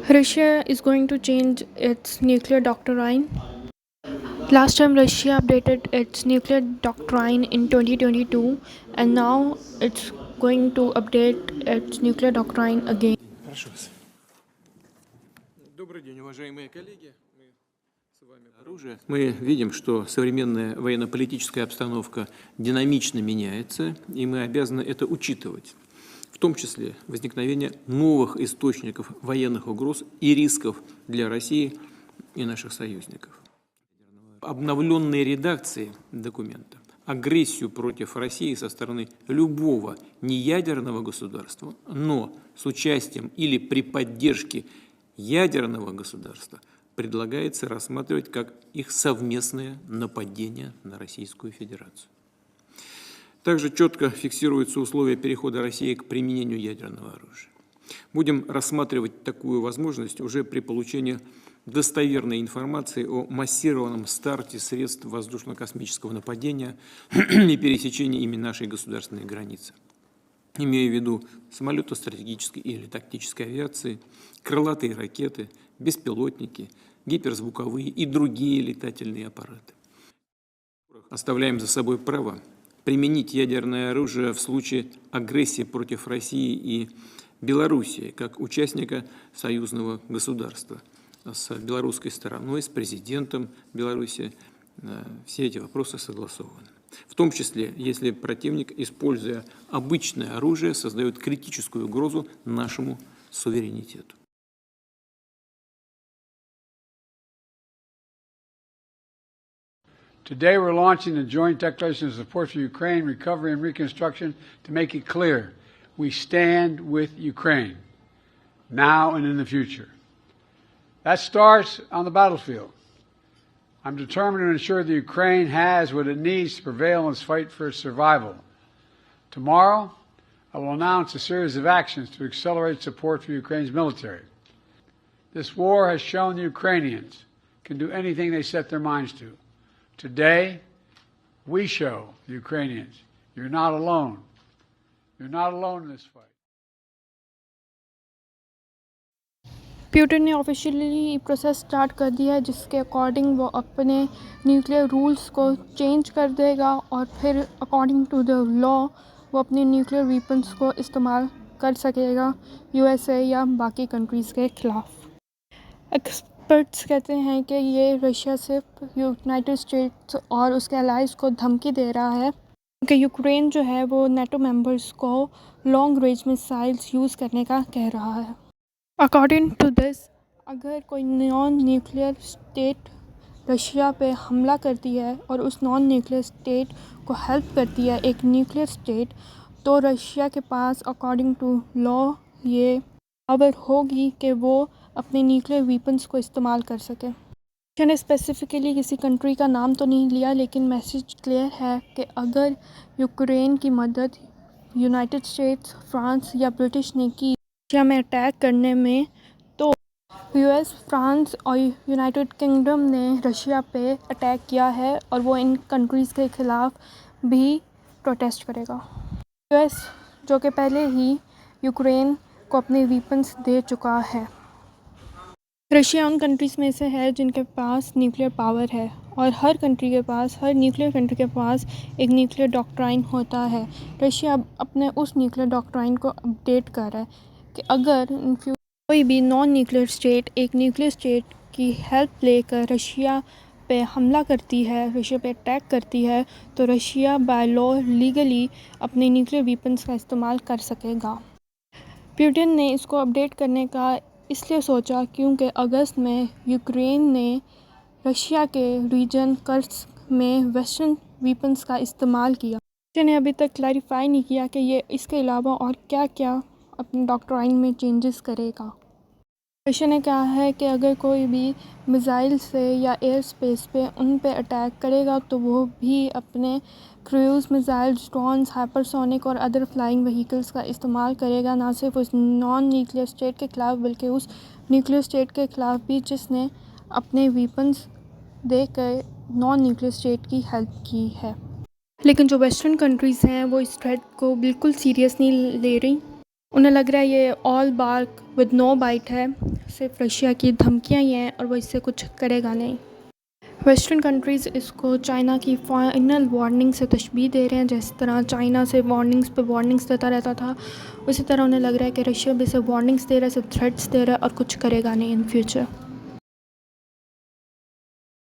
Russia is going to change its nuclear doctrine. Last time Russia updated its nuclear doctrine in 2022 and now it's going to update its nuclear doctrine again. Прошу вас. Добрый день, уважаемые коллеги. Мы с вами оружие. Мы видим, что современная военно-политическая обстановка динамично меняется, и мы обязаны это учитывать. В том числе возникновение новых источников военных угроз и рисков для России и наших союзников. Обновленные редакции документа, агрессию против России со стороны любого неядерного государства, но с участием или при поддержке ядерного государства предлагается рассматривать как их совместное нападение на Российскую Федерацию. Также четко фиксируются условия перехода России к применению ядерного оружия. Будем рассматривать такую возможность уже при получении достоверной информации о массированном старте средств воздушно-космического нападения и пересечении ими нашей государственной границы. Имея в виду самолеты стратегической или тактической авиации, крылатые ракеты, беспилотники, гиперзвуковые и другие летательные аппараты. Оставляем за собой право применить ядерное оружие в случае агрессии против России и Белоруссии как участника союзного государства. С белорусской стороной, с президентом Беларуси все эти вопросы согласованы. В том числе, если противник, используя обычное оружие, создает критическую угрозу нашему суверенитету. Today we're launching a joint declaration of support for Ukraine, recovery and reconstruction to make it clear we stand with Ukraine, now and in the future. That starts on the battlefield. I'm determined to ensure that Ukraine has what it needs to prevail in its fight for its survival. Tomorrow, I will announce a series of actions to accelerate support for Ukraine's military. This war has shown the Ukrainians can do anything they set their minds to. Today, we show the Ukrainians, you're not alone. You're not alone in this fight. Putin نے officially process start کر دیا ہے جس کے according وہ اپنے nuclear rules کو change کر دے گا اور پھر اکارڈنگ ٹو دا لا وہ اپنے نیوکلیئر ویپنس کو استعمال کر سکے گا یو ایس اے یا باقی کنٹریز کے خلاف. ایکسپرٹس کہتے ہیں کہ یہ رشیا صرف یونائٹڈ اسٹیٹس اور اس کے الائز کو دھمکی دے رہا ہے کہ یوکرین جو ہے وہ نیٹو ممبرس کو لانگ رینج میسائلز یوز کرنے کا کہہ رہا ہے. اکارڈنگ ٹو دس اگر کوئی نان نیوکلیئر اسٹیٹ رشیا پہ حملہ کرتی ہے اور اس نان نیوکلیئر اسٹیٹ کو ہیلپ کرتی ہے ایک نیوکلیئر اسٹیٹ تو رشیا کے پاس اکارڈنگ ٹو لا یہ پاور ہوگی کہ وہ اپنے نیوکلیئر ویپنس کو استعمال کر سکے. رشیا نے اسپیسیفکلی کسی کنٹری کا نام تو نہیں لیا لیکن میسیج کلیئر ہے کہ اگر یوکرین کی مدد یونائٹڈ اسٹیٹس، فرانس یا برٹش نے کی رشیا میں اٹیک کرنے میں تو یو ایس، فرانس اور یونائٹڈ کنگڈم نے رشیا پہ اٹیک کیا ہے اور وہ ان کنٹریز کے خلاف بھی پروٹیسٹ کرے گا. یو ایس جو کہ پہلے ہی یوکرین کو اپنے ویپنس دے چکا ہے. رشیا ان کنٹریز میں سے ہے جن کے پاس نیوکلیئر پاور ہے اور ہر کنٹری کے پاس، ہر نیوکلیئر کنٹری کے پاس ایک نیوکلیئر ڈاکٹرائن ہوتا ہے. رشیا اب اپنے اس نیوکلیئر ڈاکٹرائن کو اپڈیٹ کر رہا ہے کہ اگر کوئی بھی نان نیوکلیئر اسٹیٹ ایک نیوکلیئر اسٹیٹ کی ہیلپ لے کر رشیا پہ حملہ کرتی ہے، رشیا پہ اٹیک کرتی ہے تو رشیا بائی لا لیگلی اپنے نیوکلیئر ویپنس کا استعمال کر سکے گا. پیوٹن نے اس کو اپڈیٹ کرنے کا اس لیے سوچا کیونکہ اگست میں یوکرین نے رشیا کے ریجن کرسک میں ویسٹرن ویپنس کا استعمال کیا. رشیا نے ابھی تک کلیریفائی نہیں کیا کہ یہ اس کے علاوہ اور کیا کیا اپنی ڈاکٹرائن میں چینجز کرے گا. رشیا نے کہا ہے کہ اگر کوئی بھی میزائل سے یا ایئر اسپیس پہ ان پہ اٹیک کرے گا تو وہ بھی اپنے کروز میزائلز، ڈرونز، ہائپرسونک اور ادر فلائنگ وہیکلز کا استعمال کرے گا، نہ صرف اس نان نیوکلیئر اسٹیٹ کے خلاف بلکہ اس نیوکلیئر اسٹیٹ کے خلاف بھی جس نے اپنے ویپنز دے کر نان نیوکلیئر اسٹیٹ کی ہیلپ کی ہے. لیکن جو ویسٹرن کنٹریز ہیں وہ اس تھریٹ کو بالکل سیریس نہیں لے رہی. انہیں لگ رہا ہے یہ آل بارک ود نو بائٹ ہے. صرف رشیا کی دھمکیاں ہی ہیں اور وہ اس سے کچھ کرے گا نہیں. ویسٹرن کنٹریز اس کو چائنا کی فائنل وارننگ سے تشبیہ دے رہے ہیں. جس طرح چائنا سے وارننگز پہ وارننگز دیتا رہتا تھا, اسی طرح انہیں لگ رہا ہے کہ رشیا بھی اسے وارننگز دے رہا ہے, صرف تھریٹس دے رہا ہے اور کچھ کرے گا نہیں ان فیوچر.